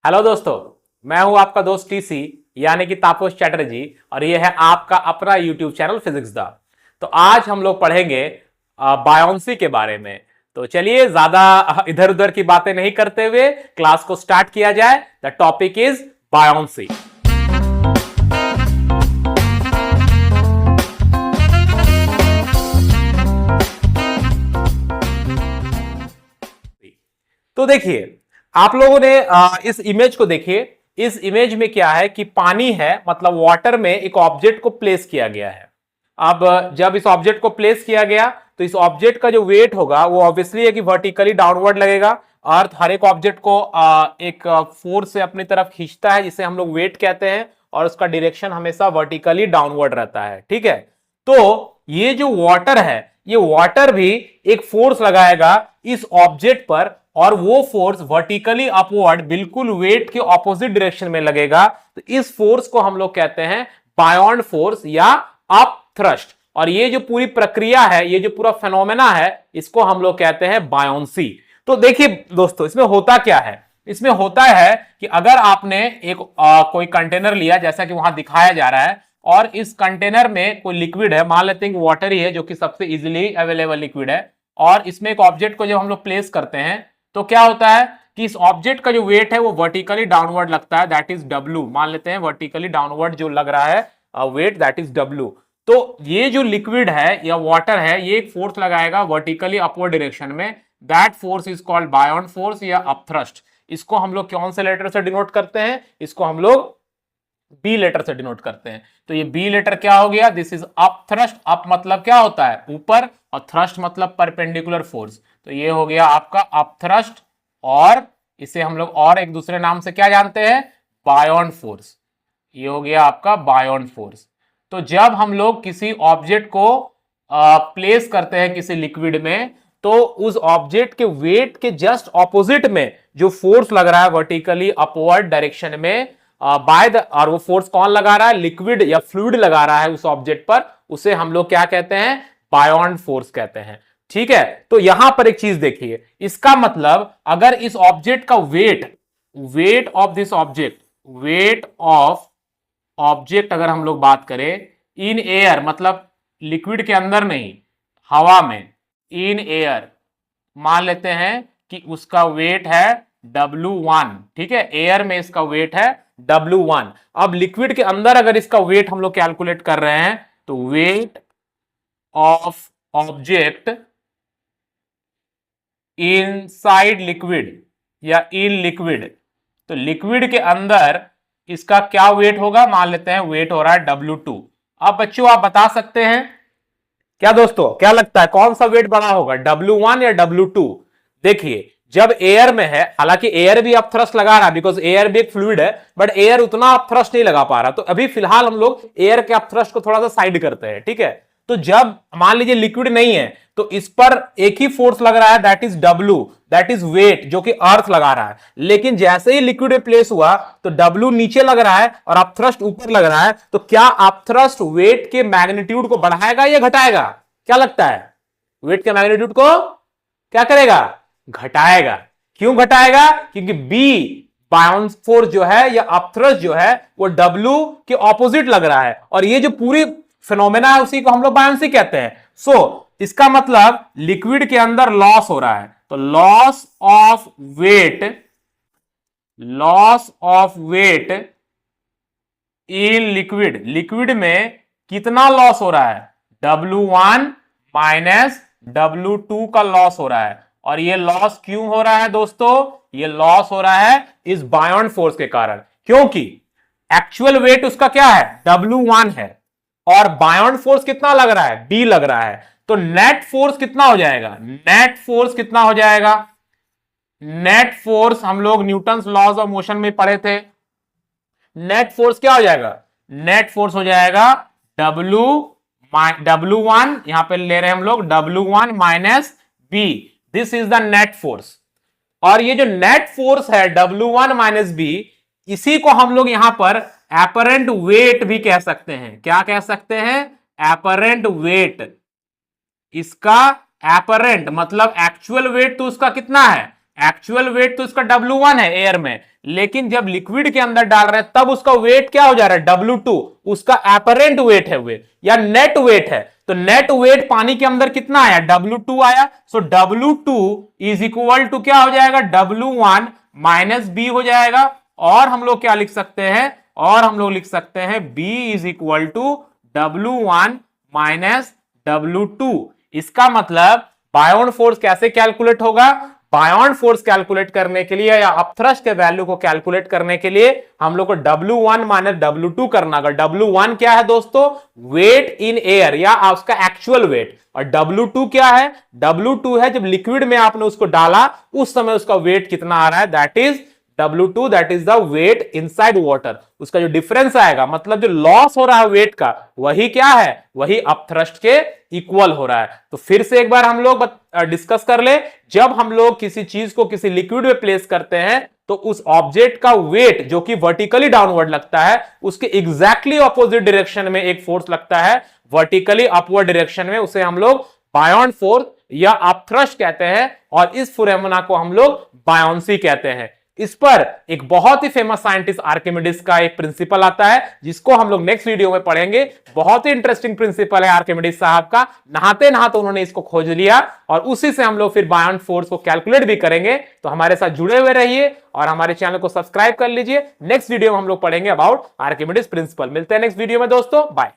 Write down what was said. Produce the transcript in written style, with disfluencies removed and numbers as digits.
Hello दोस्तों, मैं हूं आपका दोस्त टीसी यानी कि तापस चैटर्जी और ये है आपका अपना यूट्यूब चैनल फिजिक्स दा। तो आज हम लोग पढ़ेंगे बायोन्सी के बारे में। तो चलिए ज्यादा इधर उधर की बातें नहीं करते हुए क्लास को स्टार्ट किया जाए। The topic is buoyancy. तो देखिए, आप लोगों ने इस इमेज को देखिए। इस इमेज में क्या है कि पानी है, मतलब वाटर में एक ऑब्जेक्ट को प्लेस किया गया है। अब जब इस ऑब्जेक्ट को प्लेस किया गया तो इस ऑब्जेक्ट का जो वेट होगा वो ऑब्वियसली है कि वर्टिकली डाउनवर्ड लगेगा। अर्थ हर एक ऑब्जेक्ट को एक फोर्स से अपनी तरफ खींचता है जिसे हम लोग वेट कहते हैं, और उसका डायरेक्शन हमेशा वर्टिकली डाउनवर्ड रहता है। ठीक है, तो ये जो वाटर है, ये वाटर भी एक फोर्स लगाएगा इस ऑब्जेक्ट पर, और वो फोर्स वर्टिकली अपवर्ड बिल्कुल वेट के ऑपोजिट डायरेक्शन में लगेगा। तो इस फोर्स को हम लोग कहते हैं बायोंड फोर्स या अप थ्रस्ट। और ये जो पूरी प्रक्रिया है, ये जो पूरा फेनोमेना है, इसको हम लोग कहते हैं बायोंसी। तो देखिए दोस्तों, इसमें होता क्या है? इसमें होता है कि अगर आपने एक कोई कंटेनर लिया जैसा कि वहां दिखाया जा रहा है, और इस कंटेनर में कोई लिक्विड है, मान लेते हैं कि वाटर ही है जो कि सबसे इजीली अवेलेबल लिक्विड है, और इसमें एक ऑब्जेक्ट को जब हम लोग प्लेस करते हैं तो क्या होता है कि इस ऑब्जेक्ट का जो वेट है वो वर्टिकली डाउनवर्ड लगता है, दैट इज डब्ल्यू। मान लेते हैं वर्टिकली डाउनवर्ड जो लग रहा है वेट, दैट इज डब्ल्यू। तो ये जो लिक्विड है या वाटर है, ये एक फोर्स लगाएगा वर्टिकली अपवर्ड डायरेक्शन में, that force is called buoyant force या अपथ्रस्ट। इसको हम लोग कौन से लेटर से डिनोट करते हैं? इसको हम लोग बी लेटर से डिनोट करते हैं। तो ये बी लेटर क्या हो गया? This is up thrust. Up मतलब क्या होता है? ऊपर, और थ्रस्ट मतलब परपेंडिकुलर फोर्स। तो ये हो गया आपका अप थ्रस्ट, और इसे हम लोग और एक दूसरे नाम से क्या जानते हैं? Beyond force. ये हो गया आपका बायोंड फोर्स। तो जब हम लोग किसी ऑब्जेक्ट को प्लेस करते हैं किसी लिक्विड में, तो उस ऑब्जेक्ट के वेट के जस्ट ऑपोजिट में जो फोर्स लग रहा है वर्टिकली अपवर्ड डायरेक्शन में और वो फोर्स कौन लगा रहा है? लिक्विड या फ्लूइड लगा रहा है उस ऑब्जेक्ट पर, उसे हम लोग क्या कहते हैं? बायोंड फोर्स कहते हैं। ठीक है, तो यहां पर एक चीज देखिए, इसका मतलब अगर इस ऑब्जेक्ट का weight of this object, weight of object अगर हम लोग बात करें इन एयर, मतलब लिक्विड के अंदर नहीं, हवा में, इन एयर, मान लेते हैं कि उसका वेट है W1। ठीक है, एयर में इसका वेट है W1। अब लिक्विड के अंदर अगर इसका वेट हम लोग कैलकुलेट कर रहे हैं, तो weight of object inside liquid या इन लिक्विड, तो लिक्विड के अंदर इसका क्या वेट होगा? मान लेते हैं वेट हो रहा है W2। अब बच्चों आप बता सकते हैं क्या? दोस्तों क्या लगता है कौन सा वेट बड़ा होगा, W1 या W2? देखिए, जब एयर में है, हालांकि एयर भी अब थ्रस्ट लगा रहा है बिकॉज एयर भी एक फ्लूइड है, बट एयर उतना अब थ्रस्ट नहीं लगा पा रहा। तो अभी फिलहाल हम लोग एयर के अब थ्रस्ट को थोड़ा सा साइड करते हैं। ठीक है, तो जब मान लीजिए लिक्विड नहीं है तो इस पर एक ही फोर्स लग रहा है, that is W, that is weight, जो कि अर्थ लगा रहा है। लेकिन जैसे ही लिक्विड में प्लेस हुआ तो W नीचे लग रहा है और अपथ्रस्ट ऊपर लग रहा है। तो क्या अपथ्रस्ट वेट के मैग्नीट्यूड को बढ़ाएगा या घटाएगा? क्या लगता है? वेट के मैग्नीट्यूड को क्या करेगा? घटाएगा। क्यों घटाएगा? क्योंकि बी बायोंड फोर्स जो है या अपथ्रस्ट जो है वो W के ऑपोजिट लग रहा है, और ये जो पूरी फिनोमेना है उसी को हम लोग बायोंसी कहते हैं। सो इसका मतलब लिक्विड के अंदर लॉस हो रहा है, तो loss of weight in liquid, liquid में कितना लॉस हो रहा है? W1 माइनस W2 का लॉस हो रहा है। और ये लॉस क्यों हो रहा है दोस्तों? ये लॉस हो रहा है इस बायोंड फोर्स के कारण, क्योंकि एक्चुअल वेट उसका क्या है? W1 है, और बायोंड फोर्स कितना लग रहा है? B लग रहा है। तो नेट फोर्स कितना हो जाएगा? नेट फोर्स कितना हो जाएगा? नेट फोर्स हम लोग न्यूटन्स लॉज ऑफ मोशन में पढ़े थे। नेट फोर्स क्या हो जाएगा? नेट फोर्स हो जाएगा W1, यहां पे ले रहे हैं हम लोग W1 minus B, this is the net force. और ये जो नेट फोर्स है W1 माइनस B, इसी को हम लोग यहां पर एपरेंट वेट भी कह सकते हैं। क्या कह सकते हैं? Apparent wait. इसका एपरेंट मतलब एक्चुअल वेट तो उसका कितना है? एक्चुअल वेट तो इसका W1 है एयर में, लेकिन जब लिक्विड के अंदर डाल रहे हैं तब उसका वेट क्या हो जा रहा है, W2, उसका एपरेंट वेट है वे या नेट वेट है। तो नेट वेट पानी के अंदर कितना आया, W2 आया। सो W2 इज इक्वल टू क्या हो जाएगा, W1 माइनस बी हो जाएगा। और हम लोग क्या लिख सकते हैं, और हम लोग लिख सकते हैं B is equal to W1 minus W2। इसका मतलब बायोन फोर्स कैसे कैलकुलेट होगा, बायोन फोर्स कैलकुलेट करने के लिए या अपथ्रस्ट के वैल्यू को कैलकुलेट करने के लिए हम लोग को W1 माइनस W2 करना होगा। W1 क्या है दोस्तों, वेट इन एयर या उसका एक्चुअल वेट, और W2 क्या है, W2 है जब लिक्विड में आपने उसको डाला उस समय उसका वेट कितना आ रहा है, that is W2, that is the weight inside water. उसका जो डिफरेंस आएगा, मतलब जो लॉस हो रहा है वेट का, वही क्या है, वही अपथ्रस्ट के इक्वल हो रहा है। तो फिर से एक बार हम लोग डिस्कस कर ले, जब हम लोग किसी चीज को किसी लिक्विड में प्लेस करते हैं तो उस ऑब्जेक्ट का वेट जो कि वर्टिकली डाउनवर्ड लगता है, उसके एग्जैक्टली ऑपोजिट डायरेक्शन में एक फोर्स लगता है वर्टिकली अपवर्ड डायरेक्शन में, उसे हम लोग बायोन फोर्स या अपथ्रस्ट कहते हैं। और इस फिनोमेना को हम लोग बायोंसी कहते हैं। इस पर एक बहुत ही फेमस साइंटिस्ट आर्किमिडीज का एक प्रिंसिपल आता है, जिसको हम लोग नेक्स्ट वीडियो में पढ़ेंगे। बहुत ही इंटरेस्टिंग प्रिंसिपल है आर्किमिडीज साहब का, नहाते नहाते उन्होंने इसको खोज लिया और उसी से हम लोग फिर बायोन फोर्स को कैलकुलेट भी करेंगे। तो हमारे साथ जुड़े हुए रहिए और हमारे चैनल को सब्सक्राइब कर लीजिए। नेक्स्ट वीडियो में हम लोग पढ़ेंगे अबाउट आर्किमिडीज प्रिंसिपल। मिलते हैं नेक्स्ट वीडियो में दोस्तों, बाय।